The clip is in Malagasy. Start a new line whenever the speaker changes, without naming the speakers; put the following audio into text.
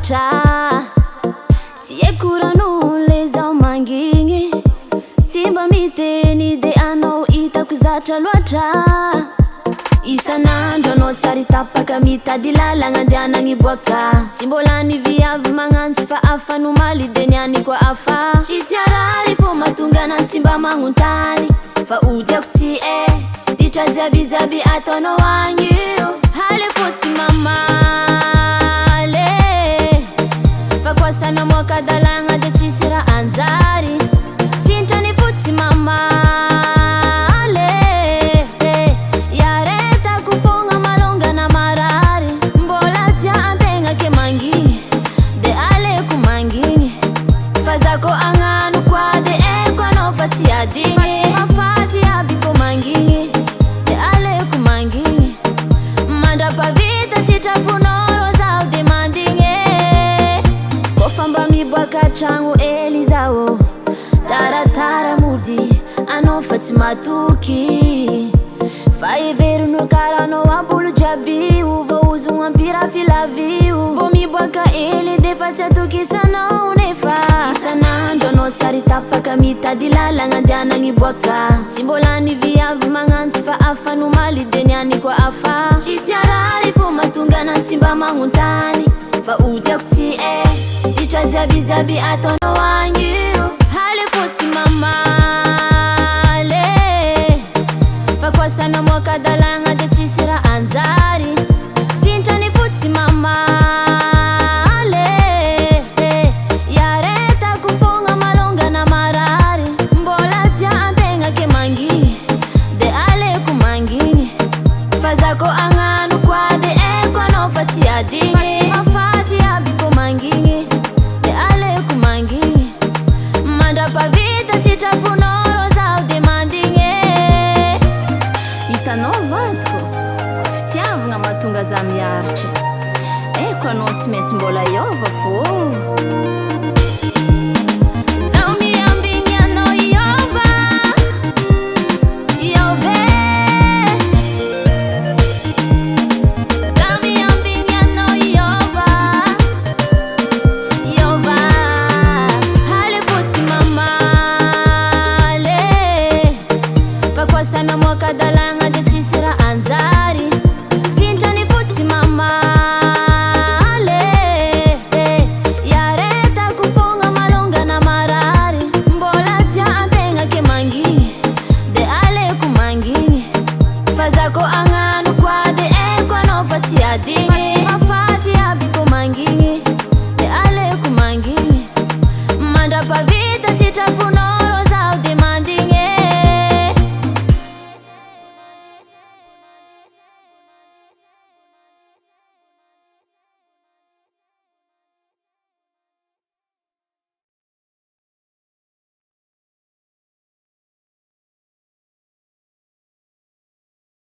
loatra tsy ekorano le zao mangigny tsy mba miteny de anao hitako zatra loatra isanandro anao tsary tapaka mitady lalagna andehanagny boaka tsy mbola niviavy magnantsy fa afa nomaly de niany koa afa tsy tiarary fô mahatonga anany tsy mba magnontany fa odiako tsy ditra jiabijiaby ataonao agny io hale fô tsy mamaly fa koa sana moaka dalagna de tsisy raha anjary sintrany fô tsy mamaly iaretako fogna malongana marary mbola tia antegna ke mangigny de aleko mangigny fa zako agnano koa de eko anao fa tsy adigny mafaty aby ko mangigny de aleko mangigny mandrapavita sitraponoro zaho de mandigny kofa mba miboaka tragno ely zao taratara mody anao fa tsy matoky fa everino karanao ambolo jiaby voaozogno ampira filavio vo miboaka ely de fa tsy atokisanao nefa isanandro anao tsary tapaka mitady lalagna andehanagny boaka tsy mbola niviavy magnantsy fa afa nomaly de niany koa afa tsy tiarary fô mahatonga anany tsy mba magnontany fa odiako tsy ditra jiabijiaby ataonao agny io hale fô tsy mamaly fa koa sana moaka dalagna de tsisy raha anjary sintrany fô tsy mamaly iaretako fogna malongana marary mbola tia antegna ke mangigny de aleko mangigny fa zako agnano koa de eko anao fa tsy adigny mafaty aby ko mangigny de aleko mangigny mandrapavita sitraponoro zaho de mandigny hitanao vadiko fitiavagna mahatonga za miaritry eko anao tsy maintsy mbola iova fô